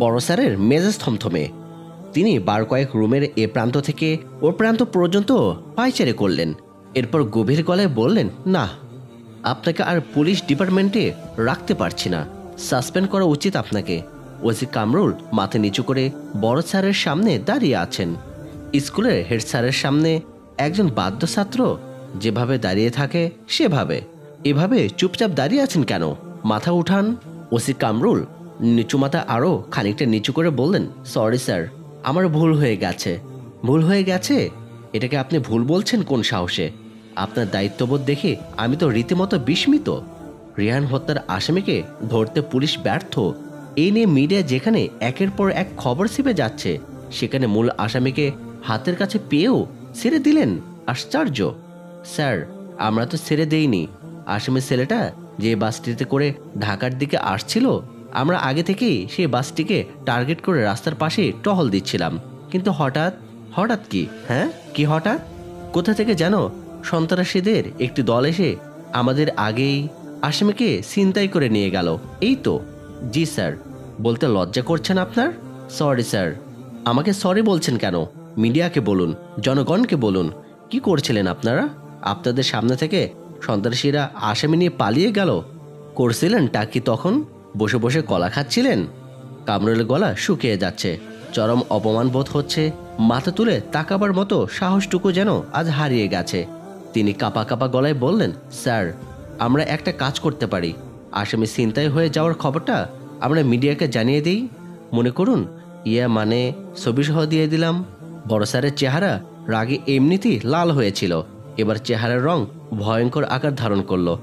বড় স্যারের মেজাজ থমথমে। তিনি বার কয়েক রুমের এ প্রান্ত থেকে ও প্রান্ত পর্যন্ত পায়চারি করলেন। এরপর গভীর গলায় বললেন, না, আপনাকে আর পুলিশ ডিপার্টমেন্টে রাখতে পারছি না। সাসপেন্ড করা উচিত আপনাকে। ওসি কামরুল মাথা নিচু করে বড় স্যারের সামনে দাঁড়িয়ে আছেন। স্কুলের হেড স্যারের সামনে একজন বাধ্য ছাত্র যেভাবে দাঁড়িয়ে থাকে সেভাবে। এভাবে চুপচাপ দাঁড়িয়ে আছেন কেন? মাথা উঠান। ওসি কামরুল নিচু মাথা আরও খানিকটা নিচু করে বললেন, সরি স্যার, আমার ভুল হয়ে গেছে। ভুল হয়ে গেছে? এটাকে আপনি ভুল বলছেন কোন সাহসে? আপনার দায়িত্ববোধ দেখে আমি তো রীতিমতো বিস্মিত। রিহান হত্যার আসামিকে ধরতে পুলিশ ব্যর্থ, এই নিয়ে মিডিয়া যেখানে একের পর এক খবর ছিপে যাচ্ছে, সেখানে মূল আসামিকে হাতের কাছে পেয়েও ছেড়ে দিলেন। আশ্চর্য। স্যার, আমরা তো ছেড়ে দেইনি। আসামি ছেলেটা যে বাসটিতে করে ঢাকার দিকে আসছিল, আমরা আগে থেকেই সেই বাসটিকে টার্গেট করে রাস্তার পাশে টহল দিচ্ছিলাম। কিন্তু হঠাৎ হঠাৎ কি? হ্যাঁ, কি হঠাৎ? কোথা থেকে যেন সন্ত্রাসীদের একটি দল এসে আমাদের আগেই আসামিকে ছিনতাই করে নিয়ে গেল। এই তো। জি স্যার। বলতে লজ্জা করছেন আপনার? Sorry sir. আমাকে সরি বলছেন কেন? মিডিয়াকে বলুন, জনগণকে বলুন। কি করছিলেন আপনারা? আপনাদের সামনে থেকে সন্ত্রাসীরা আসামি নিয়ে পালিয়ে গেল। করছিলেনটা কি তখন? বসে বসে কলা খাচ্ছিলেন? কামরুলের গলা শুকিয়ে যাচ্ছে। চরম অপমান বোধ হচ্ছে। মাথা তুলে তাকাবার মতো সাহসটুকু যেন আজ হারিয়ে গেছে। তিনি কাঁপা কাঁপা গলায় বললেন, স্যার, আমরা একটা কাজ করতে পারি। আসামি ছিনতাই হয়ে যাওয়ার খবরটা আমরা মিডিয়াকে জানিয়ে দিই। মনে করুন, মানে ছবিসহ দিয়ে দিলাম। বড় স্যারের চেহারা রাগে এমনিতেই লাল হয়েছিল। এবার চেহারার রং ভয়ঙ্কর আকার ধারণ করলো।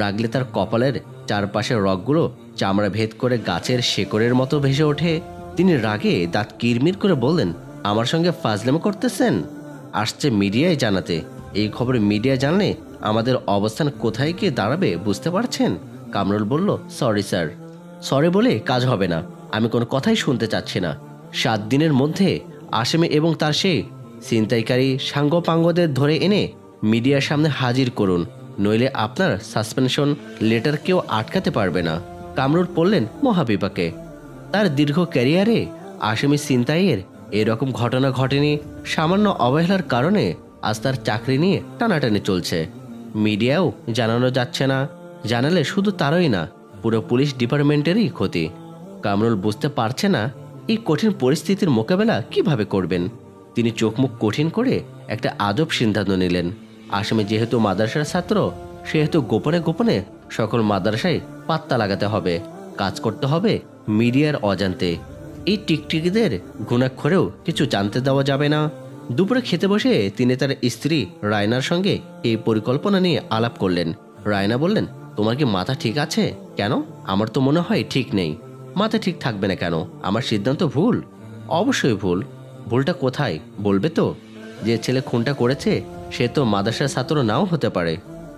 রাগলে তার কপালের চারপাশের রগগুলো চামড়া ভেদ করে গাছের শেকড়ের মতো ভেসে ওঠে। তিনি রাগে দাঁত কিরমির করে বললেন, আমার সঙ্গে ফাজলামো করতেছেন? আসছে মিডিয়ায় জানাতে। এই খবর মিডিয়া জানলে আমাদের অবস্থান কোথায় গিয়ে দাঁড়াবে বুঝতে পারছেন? কামরুল বলল, সরি স্যার। সরি বলে কাজ হবে না। আমি কোনো কথাই শুনতে চাচ্ছি না। 7 দিনের মধ্যে আসামি এবং তার সেই ছিনতাইকারী সাঙ্গপাঙ্গদের ধরে এনে মিডিয়ার সামনে হাজির করুন, নইলে আপনার সাসপেনশন লেটার কেউ আটকাতে পারবে না। কামরুল পড়লেন মহাবিপাকে। তার দীর্ঘ ক্যারিয়ারে আসামি ছিনতাইয়ের এরকম ঘটনা ঘটেনি। সামান্য অবহেলার কারণে আজ তার চাকরি নিয়ে টানাটানি চলছে। মিডিয়াও জানানো যাচ্ছে না। জানালে শুধু তারই না, পুরো পুলিশ ডিপার্টমেন্টেরই ক্ষতি। কামরুল বুঝতে পারছে না এই কঠিন পরিস্থিতির মোকাবেলা কিভাবে করবেন। তিনি চোখ মুখ কঠিন করে একটা আজব সিদ্ধান্ত নিলেন। আসামি যেহেতু মাদ্রাসার ছাত্র, সেহেতু গোপনে গোপনে সকল মাদ্রাসায় পাত্তা লাগাতে হবে। কাজ করতে হবে মিডিয়ার অজান্তে। এই টিকটিকিদের ঘুণাক্ষরেও কিছু জানতে দেওয়া যাবে না। দুপুরে খেতে বসে তিনি তার স্ত্রী রায়নার সঙ্গে এই পরিকল্পনা নিয়ে আলাপ করলেন। রায়না বললেন, তোমার কি মাথা ঠিক আছে? কেন? আমার তো মনে হয় ঠিক নেই। মাথা ঠিক থাকবে না কেন? আমার সিদ্ধান্ত ভুল? অবশ্যই ভুল। ভুলটা কোথায় বলবে তো? যে ছেলে খুনটা করেছে সে তো মাদ্রাসার ছাত্র নাও হতে পারে।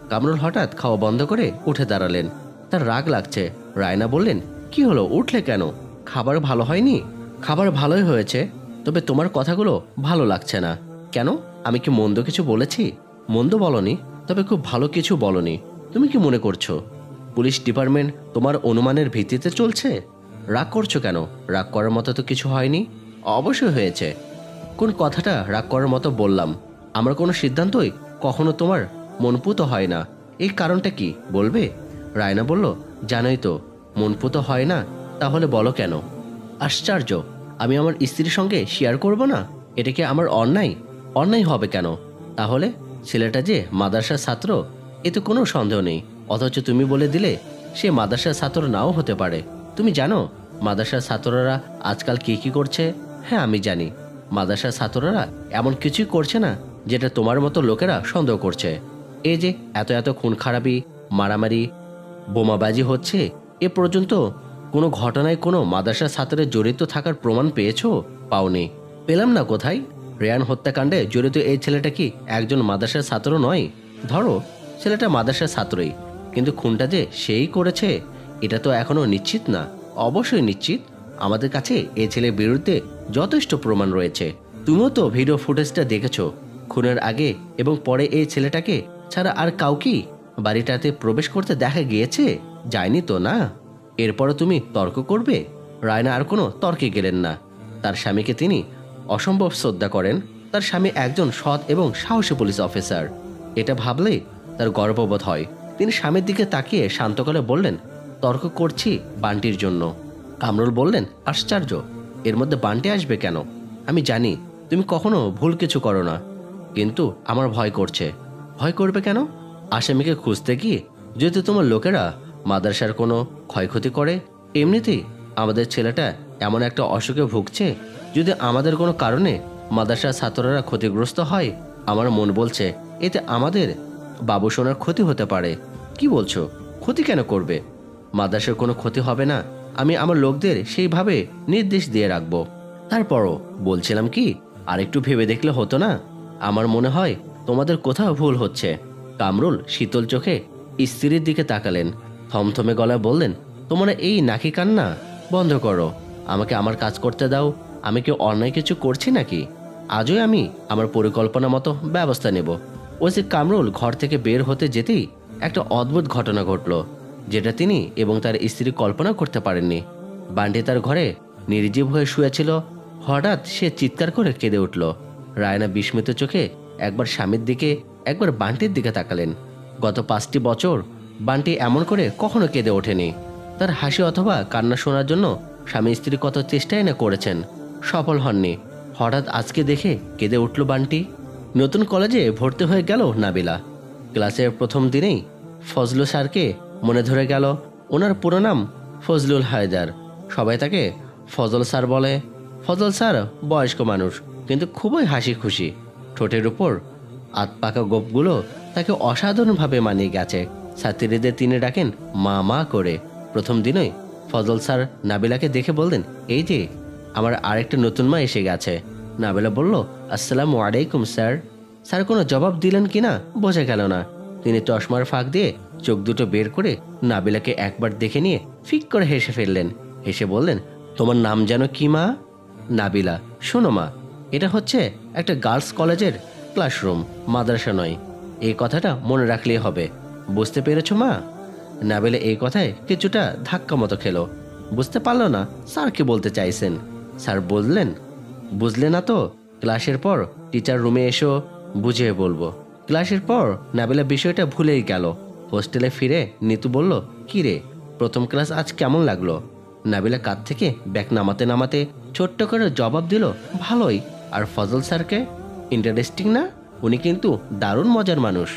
কামরুল হঠাৎ খাওয়া বন্ধ করে উঠে দাঁড়ালেন। তার রাগ লাগছে। রায়না বললেন, কি হলো, উঠলে কেন? খাবার ভালো হয়নি? খাবার ভালোই হয়েছে, তবে তোমার কথাগুলো ভালো লাগছে না। কেন? আমি কি মন্দ কিছু বলেছি? মন্দ বলনি, তবে খুব ভালো কিছু বলনি। তুমি কি মনে করছো পুলিশ ডিপার্টমেন্ট তোমার অনুমানের ভিত্তিতে চলছে? রাগ করছো কেন? রাগ করার মতো তো কিছু হয়নি। অবশ্যই হয়েছে। কোন কথাটা রাগ করার মতো বললাম? আমার কোনো সিদ্ধান্তই কখনো তোমার মনপুত হয় না। এই কারণটা কি বলবে? রায়না বলল, জানোই তো মনপুত হয় না। তাহলে বলো কেন? আশ্চর্য, আমি আমার স্ত্রীর সঙ্গে শেয়ার করব না? এটা কি আমার অন্যায়? অন্যায় হবে কেন? তাহলে ছেলেটা যে মাদ্রাসার ছাত্র এতে কোনো সন্দেহ নেই, অথচ তুমি বলে দিলে সে মাদ্রাসার ছাত্র নাও হতে পারে। তুমি জানো মাদ্রাসার ছাত্ররা আজকাল কি কি করছে? হ্যাঁ, আমি জানি। মাদ্রাসার ছাত্ররা এমন কিছুই করছে না যেটা তোমার মতো লোকেরা সন্দেহ করছে। এই যে এত এত খুন খারাপি, মারামারি, বোমাবাজি হচ্ছে, এ পর্যন্ত কোনো ঘটনায় কোনো মাদ্রাসা ছাত্রের জড়িত থাকার প্রমাণ পেয়েছো? পাওনি। পেলাম না কোথায়? রেয়ান হত্যাকাণ্ডে জড়িত এই ছেলেটা কি একজন মাদ্রাসার ছাত্র নয়? ধরো ছেলেটা মাদ্রাসার ছাত্রই, কিন্তু খুনটা যে সেই করেছে এটা তো এখনো নিশ্চিত না। অবশ্যই নিশ্চিত। আমাদের কাছে এই ছেলের বিরুদ্ধে যথেষ্ট প্রমাণ রয়েছে। তুমিও তো ভিডিও ফুটেজটা দেখেছো। খুনের আগে এবং পরে এই ছেলেটাকে ছাড়া আর কাউকেই বাড়িটাতে প্রবেশ করতে দেখা গিয়েছে? যায়নি তো, না? এরপরও তুমি তর্ক করবে? রায়না আর কোনো তর্কে গেলেন না। তার স্বামীকে তিনি অসম্ভব শ্রদ্ধা করেন। তার স্বামী একজন সৎ এবং সাহসী পুলিশ অফিসার। এটা ভাবলেই তার গর্ববোধ হয়। তিনি স্বামীর দিকে তাকিয়ে শান্ত করে বললেন, তর্ক করছি বান্টির জন্য। কামরুল বললেন, আশ্চর্য, এর মধ্যে বান্টি আসবে কেন? আমি জানি তুমি কখনো ভুল কিছু করো না, কিন্তু আমার ভয় করছে। ভয় করবে কেন? আসামিকে খুঁজতে গিয়ে যদি তোমার লোকেরা মাদ্রাসার কোনো ক্ষয়ক্ষতি করে। এমনিতেই আমাদের ছেলেটা এমন একটা অসুখে ভুগছে, যদি আমাদের কোনো কারণে মাদ্রাসার ছাত্ররা ক্ষতিগ্রস্ত হয়, আমার মন বলছে এতে আমাদের বাবু সোনার ক্ষতি হতে পারে। কি বলছো? ক্ষতি কেন করবে? মাদ্রাসার কোনো ক্ষতি হবে না। আমি আমার লোকদের সেইভাবে নির্দেশ দিয়ে রাখবো। তারপরও বলছিলাম কি, আরেকটু ভেবে দেখলে হতো না? আমার মনে হয় তোমাদের কোথাও ভুল হচ্ছে। কামরুল শীতল চোখে স্ত্রীর দিকে তাকালেন, থমথমে গলায় বললেন, তোমরা এই নাকি কান্না বন্ধ করো। আমাকে আমার কাজ করতে দাও। আমি কি অন্যায় কিছু করছি নাকি? আজই আমি আমার পরিকল্পনা মতো ব্যবস্থা নেব। ওসি কামরুল ঘর থেকে বের হতে যেতেই একটা অদ্ভুত ঘটনা ঘটল, যেটা তিনি এবং তার স্ত্রী কল্পনা করতে পারেননি। বান্টি তার ঘরে নির্জীব হয়ে শুয়েছিল। হঠাৎ সে চিৎকার করে কেঁদে উঠল। রায়না বিস্মিত চোখে একবার স্বামীর দিকে, একবার বান্টির দিকে তাকালেন। গত 5টি বছর বান্টি এমন করে কখনো কেঁদে ওঠেনি। তার হাসি অথবা কান্না শোনার জন্য স্বামী স্ত্রী কত চেষ্টাই না করেছেন, সফল হননি। হঠাৎ আজকে দেখে কেঁদে উঠল বান্টি। নতুন কলেজে ভর্তি হয়ে গেল নাবিলা। ক্লাসের প্রথম দিনেই ফজলু স্যারকে মনে ধরে গেল। ওনার পুরো নাম ফজলুল হায়দার। সবাই তাকে ফজল স্যার বলে। ফজল স্যার বয়স্ক মানুষ, কিন্তু খুবই হাসি খুশি। ঠোঁটের উপর আত পাকা গোপগুলো তাকে অসাধারণভাবে মানিয়ে গেছে। ছাত্রীদের তিনি ডাকেন মা মা করে। প্রথম দিনই ফজল স্যার নাবিলাকে দেখে বললেন, এই যে আমার আরেকটা নতুন মা এসে গেছে। নাবিলা বলল, আসসালামু আলাইকুম স্যার। স্যার কোনো জবাব দিলেন কিনা বোঝা গেল না। তিনি চশমার ফাঁক দিয়ে চোখ দুটো বের করে নাবিলাকে একবার দেখে নিয়ে ফিক করে হেসে ফেললেন। হেসে বললেন, তোমার নাম যেন কি মা? নাবিলা, শোনো মা, এটা হচ্ছে একটা গার্লস কলেজের ক্লাসরুম, মাদ্রাসা নয়। এই কথাটা মনে রাখলেই হবে। বুঝতে পেরেছ মা? নাবিলা এই কথায় কিছুটা ধাক্কা মতো খেলো। বুঝতে পারলো না স্যার কি বলতে চাইছেন। স্যার বললেন, বুঝলে না তো? ক্লাসের পর টিচার রুমে এসো, বুঝিয়ে বলবো। ক্লাসের পর নাবিলা বিষয়টা ভুলেই গেল। হোস্টেলে ফিরে নিতু বলল, কি রে, প্রথম ক্লাস আজ কেমন লাগলো? নাবিলা কাঁধ থেকে ব্যাগ নামাতে নামাতে ছোট্ট করে জবাব দিল, ভালোই। আর ফজল স্যারকে? ইন্টারেস্টিং না? উনি কিন্তু দারুণ মজার মানুষ।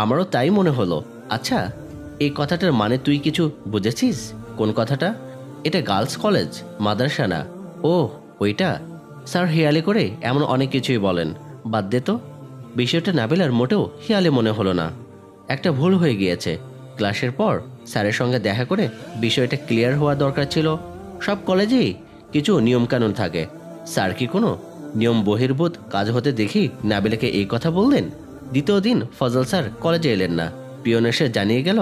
আমারও তাই মনে হলো। আচ্ছা, এই কথাটার মানে তুই কিছু বুঝেছিস? কোন কথাটা? এটা গার্লস কলেজ, মাদ্রাসা না। ও ওইটা। স্যার হেয়ালি করে এমন অনেক কিছুই বলেন, বাদ দে তো। বিষয়টা নাবিলার মোটেও হেয়ালি মনে হলো না। একটা ভুল হয়ে গিয়েছে। ক্লাসের পর স্যারের সঙ্গে দেখা করে বিষয়টা ক্লিয়ার হওয়া দরকার ছিল। সব কলেজেই কিছু নিয়মকানুন থাকে। স্যার কি কোনো নিয়ম বহির্ভূত কাজ হতে দেখি নাবিলাকে এই কথা বললেন। দ্বিতীয় দিন ফজল স্যার কলেজে এলেন না। পিয়ন এসে জানিয়ে গেল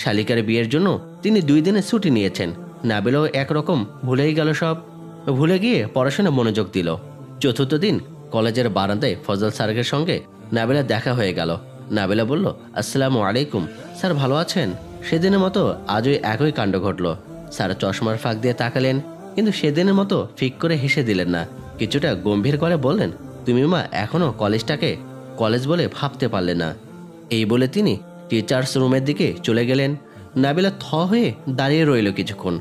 শালিকার বিয়ের জন্য তিনি 2 দিনের ছুটি নিয়েছেন। নাবিলাও একরকম ভুলেই গেল সব। ভুলে গিয়ে পড়াশোনা মনোযোগ দিল। চতুর্থ দিন কলেজের বারান্দায় ফজল স্যারের সঙ্গে নাবিলা দেখা হয়ে গেল। নাবিলা বলল, আসসালামু আলাইকুম স্যার, ভালো আছেন? সেদিনের মতো আজই একই কাণ্ড ঘটল। স্যার চশমার ফাঁক দিয়ে তাকালেন, কিন্তু সেদিনের মতো ফিক করে হেসে দিলেন না। কিছুটা গম্ভীর করে বললেন, তুমি মা এখনো কলেজটাকে কলেজ বলে ভাবতে পারলে না। এই বলে তিনি টিচার্স রুমের দিকে চলে গেলেন। নাবিলা থ হয়ে দাঁড়িয়ে রইল কিছুক্ষণ।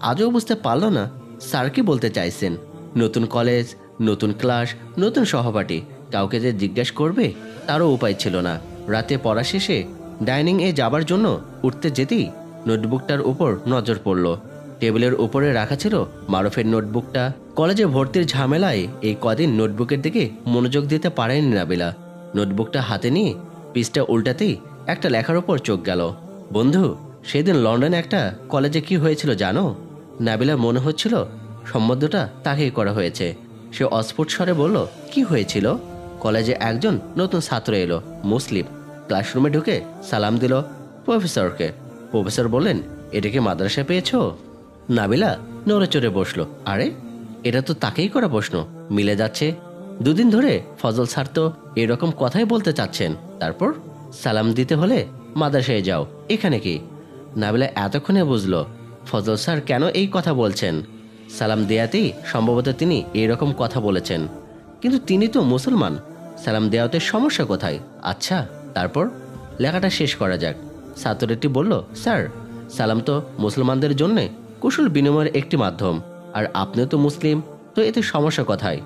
আজও বুঝতে পারল না স্যার কি বলতে চাইছেন। নতুন কলেজ, নতুন ক্লাস, নতুন সহপাঠী, কাউকে যে জিজ্ঞেস করবে তারও উপায় ছিল না। রাতে পড়া শেষে ডাইনিং এ যাবার জন্য উঠতে যেতেই নোটবুকটার উপর নজর পড়ল। টেবিলের উপরে রাখা ছিল মারুফের নোটবুকটা। কলেজে ভর্তির ঝামেলায় এই কদিন নোটবুকের দিকে মনোযোগ দিতে পারেনি নাবিলা। নোটবুকটা হাতে নিয়ে পৃষ্ঠা উল্টাতেই একটা লেখার ওপর চোখ গেল। বন্ধু, সেদিন লন্ডনে একটা কলেজে কি হয়েছিল জানো? নাবিলার মনে হচ্ছিল সম্বন্ধটা তাকেই করা হয়েছে। সে অস্ফুট স্বরে বলল, কি হয়েছিল? কলেজে একজন নতুন ছাত্র এলো, মুসলিম। ক্লাসরুমে ঢুকে সালাম দিল প্রফেসরকে। প্রফেসর বললেন, এটাকে মাদ্রাসায় পেয়েছো? নাবিলা নড়ে চড়ে বসলো। আরে, এটা তো তাকেই করা প্রশ্ন, মিলে যাচ্ছে। 2 দিন ধরে ফজল স্যার তো এরকম কথাই বলতে চাচ্ছেন। তারপর সালাম দিতে হলে মাদ্রাসায় যাও, এখানে কি? নাবিলা এতক্ষণে বুঝলো ফজল স্যার কেন এই কথা বলছেন? সালাম দেয়াতেই সম্ভবত তিনি এরকম কথা বলেছেন। কিন্তু তিনি তো মুসলমান, সালাম দেওয়াতে সমস্যা কোথায়? আচ্ছা, তারপর লেখাটা শেষ করা যাক। ছাত্রটি বলল, স্যার, সালাম তো মুসলমানদের জন্য কুশল বিনিময়ের একটি মাধ্যম, আর আপনিও তো মুসলিম, তো এতে সমস্যা কোথায়?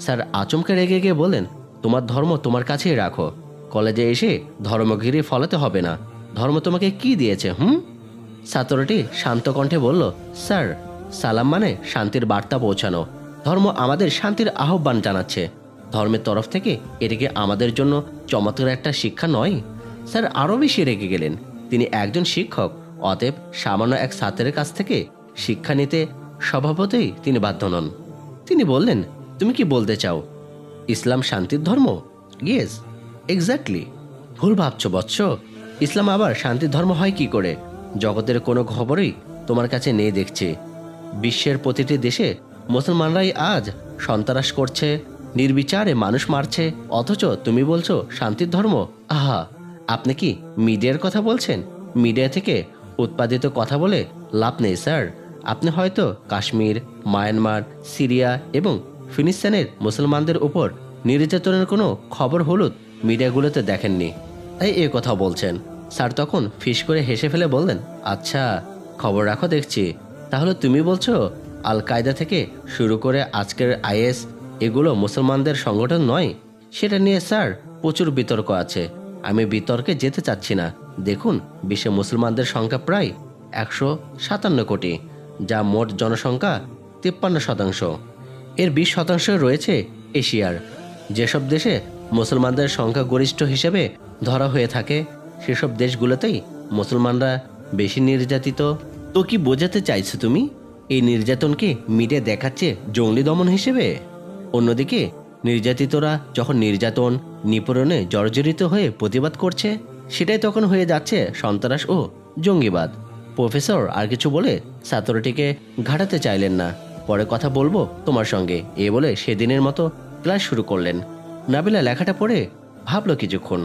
স্যার আচমকা রেগে গিয়ে বলেন, তোমার ধর্ম তোমার কাছেই রাখো, কলেজে এসে ধর্মগিরি ফলাতে হবে না। ধর্ম তোমাকে কি দিয়েছে? ছাত্রটি শান্ত কণ্ঠে বলল, স্যার, সালাম মানে শান্তির বার্তা পৌঁছানো। ধর্ম আমাদের শান্তির আহ্বান জানাচ্ছে। ধর্মের তরফ থেকে এটিকে আমাদের জন্য চমৎকার একটা শিক্ষা নয়? স্যার আরও বেশি রেগে গেলেন। তিনি একজন শিক্ষক, অতএব সামান্য এক ছাত্রের কাছ থেকে শিক্ষা নিতে স্বভাবতই তিনি বাধ্য নন। তিনি বললেন, তুমি কি বলতে চাও ইসলাম শান্তির ধর্ম? Yes, exactly. ভুল ভাবছ বৎস। ইসলাম আবার শান্তির ধর্ম হয় কি করে? জগতের কোনো খবরই তোমার কাছে নেই দেখছি। বিশ্বের প্রতিটি দেশে মুসলমানরাই আজ সন্ত্রাস করছে, নির্বিচারে মানুষ মারছে, অথচ তুমি বলছো শান্তির ধর্ম। আহা, আপনি কি মিডিয়ার কথা বলছেন? মিডিয়া থেকে উৎপাদিত কথা বলে লাভ নেই স্যার। আপনি হয়তো কাশ্মীর, মায়ানমার, সিরিয়া এবং ফিলিস্তিনের মুসলমানদের উপর নির্যাতনের কোনো খবর হলুদ মিডিয়াগুলোতে দেখেননি, তাই এ কথা বলছেন। স্যার তখন ফিস করে হেসে ফেলে বললেন, আচ্ছা, খবর রাখো দেখছি। তাহলে তুমি বলছো আল কায়দা থেকে শুরু করে আজকের আইএস এগুলো মুসলমানদের সংগঠন নয়? সেটা নিয়ে স্যার প্রচুর বিতর্ক আছে। আমি বিতর্কে যেতে চাচ্ছি না। দেখুন, বিশ্বে মুসলমানদের সংখ্যা প্রায় 157 কোটি, যা মোট জনসংখ্যা 53%। এর 20% রয়েছে এশিয়ার। যেসব দেশে মুসলমানদের সংখ্যা গরিষ্ঠ হিসেবে ধরা হয়ে থাকে, সেসব দেশগুলোতেই মুসলমানরা বেশি নির্যাতিত। তো কি বোঝাতে চাইছো তুমি? এই নির্যাতনকে মিডিয়া দেখাচ্ছে জঙ্গলি দমন হিসেবে। অন্যদিকে নির্যাতিতরা যখন নির্যাতন নিপীড়নে জর্জরিত হয়ে প্রতিবাদ করছে, সেটাই তখন হয়ে যাচ্ছে সন্ত্রাস ও জঙ্গিবাদ। প্রফেসর আর কিছু বলে ছাত্রটিকে ঘাটাতে চাইলেন না। পরে কথা বলবো তোমার সঙ্গে, এ বলে সেদিনের মতো ক্লাস শুরু করলেন। নাবিলা লেখাটা পড়ে ভাবলো কিছুক্ষণ,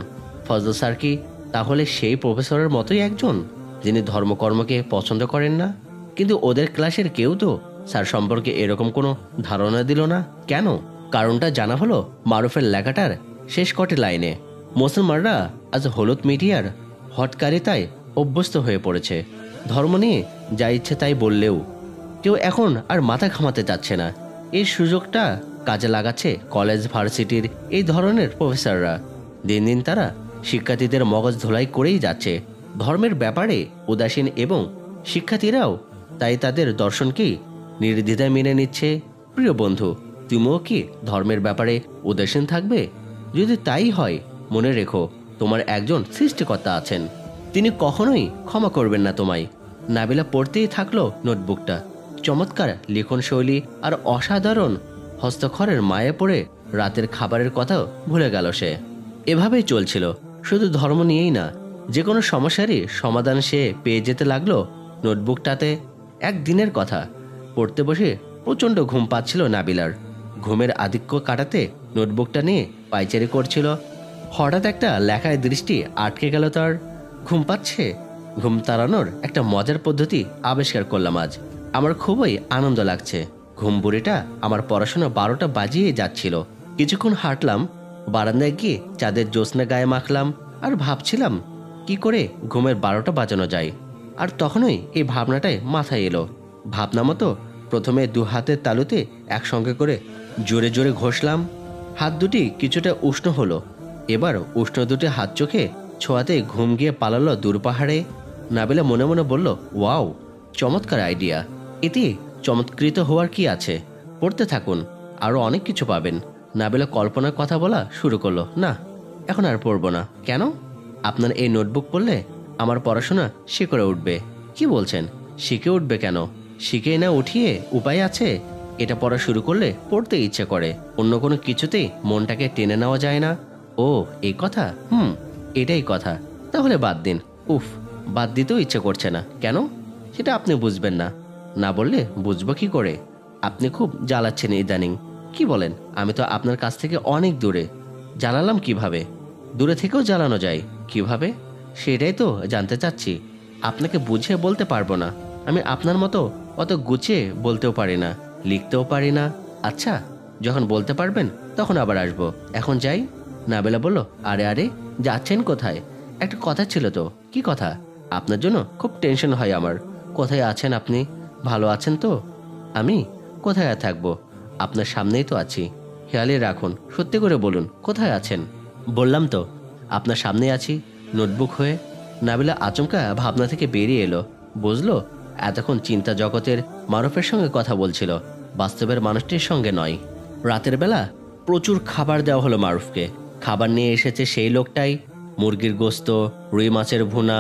ফজল স্যার কি তাহলে সেই প্রফেসরের মতোই একজন, যিনি ধর্মকর্মকে পছন্দ করেন না? কিন্তু ওদের ক্লাসের কেউ তো স্যার সম্পর্কে এরকম কোনো ধারণা দিল না। কেন? কারণটা জানা হলো মারুফের লেখাটার শেষ কটি লাইনে। মুসলমানরা আজ হলুদ মিডিয়ার হটকারিতায় অভ্যস্ত হয়ে পড়েছে। ধর্ম নিয়ে যা ইচ্ছে তাই বললেও কেউ এখন আর মাথা ঘামাতে চাচ্ছে না। এই সুযোগটা কাজে লাগাচ্ছে কলেজ ভার্সিটির এই ধরনের প্রফেসররা। দিন দিন তারা শিক্ষার্থীদের মগজ ধোলাই করেই যাচ্ছে। ধর্মের ব্যাপারে উদাসীন এবং শিক্ষার্থীরাও তাই তাদের দর্শনকেই নির্দ্বিধায় মেনে নিচ্ছে। প্রিয় বন্ধু, তুমিও কি ধর্মের ব্যাপারে উদাসীন থাকবে? যদি তাই হয়, মনে রেখো তোমার একজন সৃষ্টিকর্তা আছেন, তিনি কখনোই ক্ষমা করবেন না তোমায়। নাবিলা পড়তেই থাকলো নোটবুকটা। চমৎকার লিখন শৈলী আর অসাধারণ হস্তক্ষরের মায়ে পড়ে রাতের খাবারের কথাও ভুলে গেল সে। এভাবেই চলছিল, শুধু ধর্ম নিয়েই না, যে কোনো সমস্যারই সমাধান সে পেয়ে যেতে লাগলো নোটবুকটাতে। একদিনের কথা, পড়তে বসে প্রচণ্ড ঘুম পাচ্ছিল নাবিলার। ঘুমের আধিক্য কাটাতে নোটবুকটা নিয়ে পায়চারি করছিল। হঠাৎ একটা লেখায় দৃষ্টি আটকে গেল তার। ঘুম পাচ্ছে, ঘুম তাড়ানোর একটা মজার পদ্ধতি আবিষ্কার করলাম আজ। আমার খুবই আনন্দ লাগছে। ঘুম বুড়িটা আমার পড়াশোনা 12টা বাজিয়ে যাচ্ছিল। কিছুক্ষণ হাঁটলাম, বারান্দায় গিয়ে চাঁদের জ্যোৎস্না গায়ে মাখলাম আর ভাবছিলাম কি করে ঘুমের 12টা বাজানো যায়। আর তখনই এই ভাবনাটাই মাথায় এলো। ভাবনা মতো প্রথমে 2 হাতের তালুতে একসঙ্গে করে জোরে জোরে ঘষলাম। হাত দুটি কিছুটা উষ্ণ হলো। এবার উষ্ণ দুটি হাত চোখে ছোঁয়াতে ঘুম গিয়ে পালালো দূর পাহাড়ে। নাবিলা মনে মনে বলল, ওয়াও, চমৎকার আইডিয়া। এতে চমৎকৃত হওয়ার কি আছে? পড়তে থাকুন, আরও অনেক কিছু পাবেন। নাবিলা কল্পনার কথা বলা শুরু করলো, না, এখন আর পড়বো না। কেন? আপনার এই নোটবুক পড়লে আমার পড়াশোনা শিখরে উঠবে। কি বলছেন? শিখে উঠবে কেন? শিখে না উঠিয়ে উপায় আছে? এটা পড়া শুরু করলে পড়তে ইচ্ছে করে, অন্য কোনো কিছুতেই মনটাকে টেনে নেওয়া যায় না। ও এই কথা, এটাই কথা। তাহলে বাদ দিন। উফ, বাদ দিতেও ইচ্ছে করছে না। কেন? সেটা আপনি বুঝবেন না। না বললে বুঝবো কি করে? আপনি খুব জ্বালাচ্ছেন ইদানিং। কি বলেন? আমি তো আপনার কাছ থেকে অনেক দূরে। জ্বালালাম কিভাবে? দূরে থেকেও জ্বালানো যায় কিভাবে? সেটাই তো জানতে চাচ্ছি। আপনাকে বুঝিয়ে বলতে পারবো না। আমি আপনার মতো অত গুছিয়ে বলতেও পারি না, লিখতেও পারি না। আচ্ছা, যখন বলতে পারবেন তখন আবার আসবো, এখন যাই। নাবিলা বলল, আরে আরে, যাচ্ছেন কোথায়? একটা কথা ছিল তো। কি কথা? আপনার জন্য খুব টেনশন হয় আমার। কোথায় আছেন আপনি? ভালো আছেন তো? আমি কোথায় আর থাকবো, আপনার সামনেই তো আছি। খেয়ালে রাখুন, সত্যি করে বলুন কোথায় আছেন। বললাম তো, আপনার সামনেই আছি, নোটবুক হয়ে। নাবিলা আচমকা ভাবনা থেকে বেরিয়ে এলো। বুঝলো এতক্ষণ চিন্তা জগতের মারুফের সঙ্গে কথা বলছিল, বাস্তবের মানুষটির সঙ্গে নয়। রাতের বেলা প্রচুর খাবার দেওয়া হলো মারুফকে। খাবার নিয়ে এসেছে সেই লোকটাই। মুরগির গোস্ত, রুই মাছের ভুনা,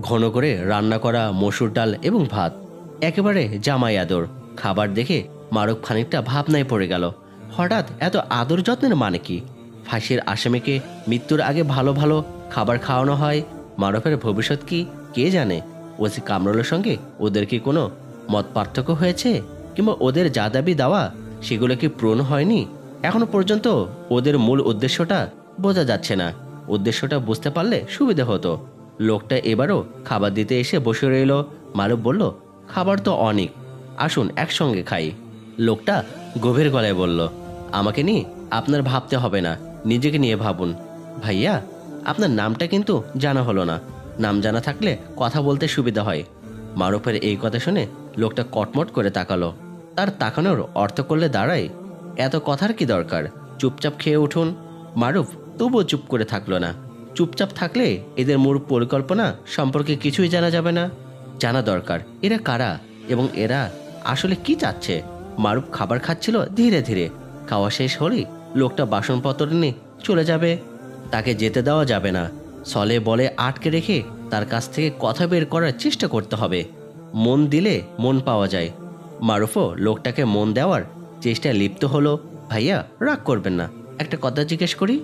ঘন করে রান্না করা মসুর ডাল এবং ভাত, একেবারে জামাই আদর। খাবার দেখে মারুফ খানিকটা ভাবনায় পড়ে গেল। হঠাৎ এত আদর যত্নের মানে কি? ফাঁসির আসামিকে মৃত্যুর আগে ভালো ভালো খাবার খাওয়ানো হয়। মারুফের ভবিষ্যৎ কি কে জানে? ওসি কামরুলের সঙ্গে ওদের কি কোনো মত পার্থক্য হয়েছে? কিংবা ওদের যা দাবি দেওয়া সেগুলো কি পূরণ হয়নি? এখনো পর্যন্ত ওদের মূল উদ্দেশ্যটা বোঝা যাচ্ছে না। উদ্দেশ্যটা বুঝতে পারলে সুবিধা হতো। লোকটা এবারও খাবার দিতে এসে বসে রইল। মারুফ বলল, খাবার তো অনেক, আসুন একসঙ্গে খাই। লোকটা গভীর গলায় বলল, আমাকে নিয়ে আপনার ভাবতে হবে না, নিজেকে নিয়ে ভাবুন। ভাইয়া, আপনার নামটা কিন্তু জানা হলো না। নাম জানা থাকলে কথা বলতে সুবিধা হয়। মারুফের এই কথা শুনে লোকটা কটমট করে তাকালো। তার তাকানোর অর্থ করলে দাঁড়ায়, এত কথার কি দরকার, চুপচাপ খেয়ে উঠুন। মারুফ তবুও চুপ করে থাকলো না। চুপচাপ থাকলে এদের মূল পরিকল্পনা সম্পর্কে কিছুই জানা যাবে না। জানা দরকার এরা কারা এবং এরা আসলে কি চাচ্ছে। মারুফ খাবার খাচ্ছিল ধীরে ধীরে। খাওয়া শেষ হলেই লোকটা বাসনপত্র নিয়ে চলে যাবে। তাকে যেতে দেওয়া যাবে না। ছলে বলে আটকে রেখে তার কাছ থেকে কথা বের করার চেষ্টা করতে হবে। মন দিলে মন পাওয়া যায়। মারুফও লোকটাকে মন দেওয়ার চেষ্টায় লিপ্ত হলো। ভাইয়া, রাগ করবেন না, একটা কথা জিজ্ঞেস করি।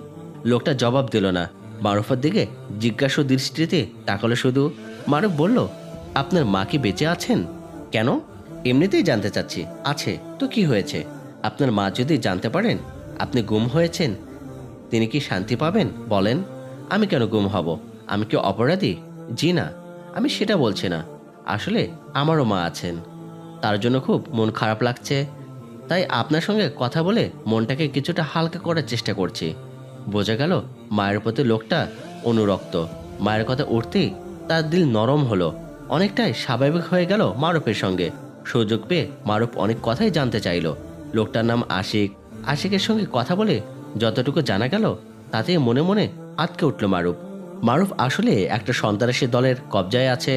লোকটা জবাব দিল না। মারুফের দিকে জিজ্ঞাসু দৃষ্টিতে তাকালো শুধু। মারুফ বলল, আপনার মা কি বেঁচে আছেন? কেন? এমনিতেই জানতে চাচ্ছি। আছে তো কি হয়েছে? আপনার মা যদি জানতে পারেন আপনি গুম হয়েছেন, তিনি কি শান্তি পাবেন বলেন? আমি কেন গুম হব? আমি কি অপরাধী? জি না, আমি সেটা বলছি না। আসলে আমারও মা আছেন, তার জন্য খুব মন খারাপ লাগছে। তাই আপনার সঙ্গে কথা বলে মনটাকে কিছুটা হালকা করার চেষ্টা করছি। বোঝা গেল মায়ের প্রতি লোকটা অনুরক্ত। মায়ের কথা উঠতেই তার দিল নরম হলো। অনেকটাই স্বাভাবিক হয়ে গেল মারুফের সঙ্গে। সুযোগ পেয়ে মারুফ অনেক কথাই জানতে চাইল। লোকটার নাম আশিক। আশিকের সঙ্গে কথা বলে যতটুকু জানা গেল তাতে মনে মনে আটকে উঠল মারুফ। মারুফ আসলে একটা সন্ত্রাসী দলের কবজায় আছে।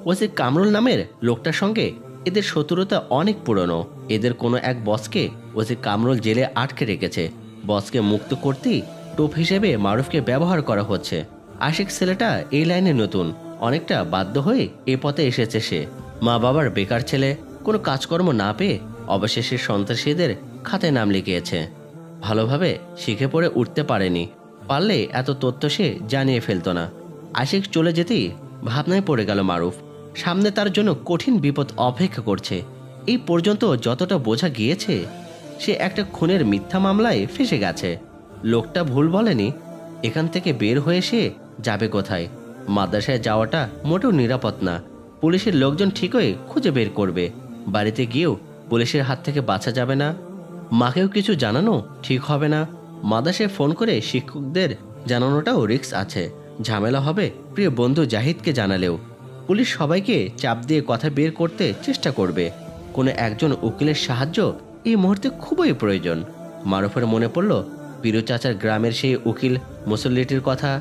ওসি কামরুল নামের লোকটার সঙ্গে এদের শত্রুতা অনেক পুরনো। এদের কোনো এক বসকে ওসি কামরুল জেলে আটকে রেখেছে। বসকে মুক্ত করতেই টোপ হিসেবে মারুফকে ব্যবহার করা হচ্ছে। আশিক ছেলেটা এই লাইনে নতুন, অনেকটা বাধ্য হয়ে এ পথে এসেছে সে। মা বাবার বেকার ছেলে, কোনো কাজকর্ম না পেয়ে অবশেষে সন্ত্রাসীদের খাতায় নাম লিখিয়েছে। ভালোভাবে শিখে পড়ে উঠতে পারেনি, পারলে এত তথ্য সে জানিয়ে ফেলতো না। আশিক চলে যেতেই ভাবনায় পড়ে গেল মারুফ। সামনে তার জন্য কঠিন বিপদ অপেক্ষা করছে। এই পর্যন্ত যতটা বোঝা গিয়েছে, সে একটা খুনের মিথ্যা মামলায় ফেসে গেছে। লোকটা ভুল বলেনি। এখান থেকে বের হয়ে সে যাবে কোথায়? মাদ্রাসায় যাওয়াটা মোটেও নিরাপদ না। পুলিশের লোকজন ঠিকই খুঁজে বের করবে। বাড়িতে গিয়েও পুলিশের হাত থেকে বাঁচা যাবে না। মাকেও কিছু জানানো ঠিক হবে না। মাদ্রাসায় ফোন করে শিক্ষকদের জানানোটাও রিস্ক আছে। ঝামেলা হবে প্রিয় বন্ধু জাহিদকে জানালেও। পুলিশ সবাইকে চাপ দিয়ে কথা বের করতে চেষ্টা করবে। কোনো একজন উকিলের সাহায্য এই মুহূর্তে খুবই প্রয়োজন। মারুফের মনে পড়ল পিরু চাচার গ্রামের সেই উকিল মুসল্লিটির কথা।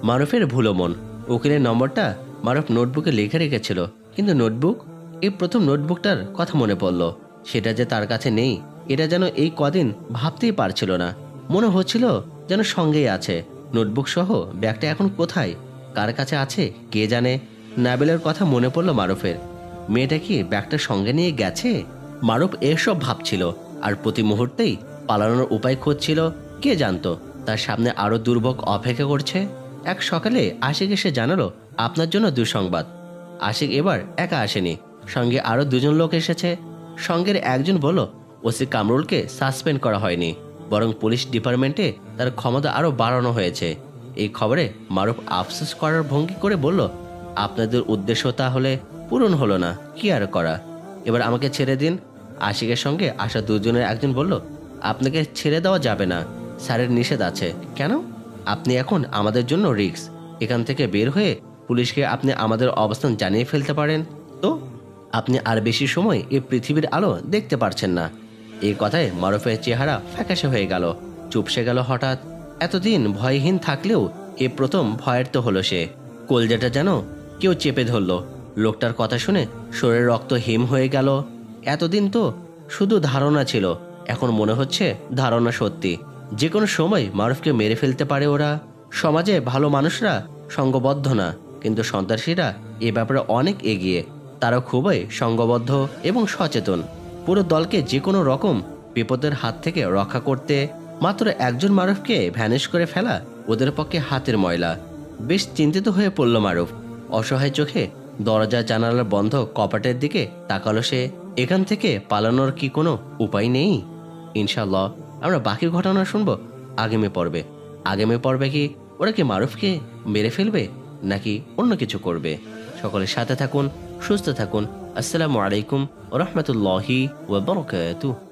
মারুফের ভুলো মন। উকিলের নম্বরটা মারুফ নোটবুকে লিখে রেখেছিল, কিন্তু নোটবুক, এই প্রথম নোটবুকটার কথা মনে পড়ল। সেটা যে তার কাছে নেই এটা যেন এই কদিন ভাবতেই পারছিল না। মনে হচ্ছিল যেন সঙ্গেই আছে। নোটবুক সহ ব্যাগটা এখন কোথায়, কার কাছে আছে কে জানে। নাবিলের কথা মনে পড়ল মারুফের। মেয়েটা কি ব্যাগটা সঙ্গে নিয়ে গেছে? মারুফ এসব ভাবছিল আর প্রতি মুহূর্তেই পালানোর উপায় খুঁজছিল। কে জানতো তার সামনে আরো দুর্ভোগ অপেক্ষা করছে। এক সকালে আশিক এসে জানালো, আপনার জন্য দুঃসংবাদ। আশিক এবার একা আসেনি, সঙ্গে আরো দুজন লোক এসেছে। সঙ্গের একজন বলল, ওসি কামরুলকে সাসপেন্ড করা হয়নি, বরং পুলিশ ডিপার্টমেন্টে তার ক্ষমতা আরো বাড়ানো হয়েছে। এই খবরে মারুফ আফসোস করার ভঙ্গি করে বলল, আপনাদের উদ্দেশ্য তাহলে পূরণ হলো না, কি আর করা, এবার আমাকে ছেড়ে দিন। আশিকের সঙ্গে আসা দুজনের একজন বলল, আপনাকে ছেড়ে দেওয়া যাবে না, স্যারের নিষেধ আছে। কেন? আপনি এখন আমাদের জন্য রিস্ক। এখান থেকে বের হয়ে পুলিশকে আপনি আমাদের অবস্থান জানিয়ে ফেলতে পারেন। তো আপনি আর বেশি সময় এই পৃথিবীর আলো দেখতে পারছেন না। এই কথায় মারুফের চেহারা ফ্যাকাশে হয়ে গেল, চুপসে গেল হঠাৎ। এতদিন ভয়হীন থাকলেও এ প্রথম ভয়ের তো হলো সে। কলজাটা যেন কেউ চেপে ধরল। লোকটার কথা শুনে শরীরের রক্ত হিম হয়ে গেল। এতদিন তো শুধু ধারণা ছিল, এখন মনে হচ্ছে ধারণা সত্যি। যে কোনো সময় মারুফকে মেরে ফেলতে পারে ওরা। সমাজে ভালো মানুষরা সঙ্গবদ্ধ না, কিন্তু সন্ত্রাসীরা এ ব্যাপারে অনেক এগিয়ে। তারা খুবই সঙ্গবদ্ধ এবং সচেতন। পুরো দলকে যে কোনো রকম বিপদের হাত থেকে রক্ষা করতে মাত্র একজন মারুফকে ভ্যানিশ করে ফেলা ওদের পক্ষে হাতের ময়লা। বেশ চিন্তিত হয়ে পড়ল মারুফ। অসহায় চোখে দরজা জানালার বন্ধ কপাটের দিকে তাকালো সে। এখান থেকে পালানোর কি কোনো উপায় নেই? ইনশাল্লাহ আমরা বাকি ঘটনা শুনবো আগামী পর্বে। আগামী পর্বে কি ওরা কি মারুফকে মেরে ফেলবে নাকি অন্য কিছু করবে? সকলের সাথে থাকুন, সুস্থ থাকুন। আসসালামু আলাইকুম ওয়া রাহমাতুল্লাহি ওয়া বারাকাতুহু।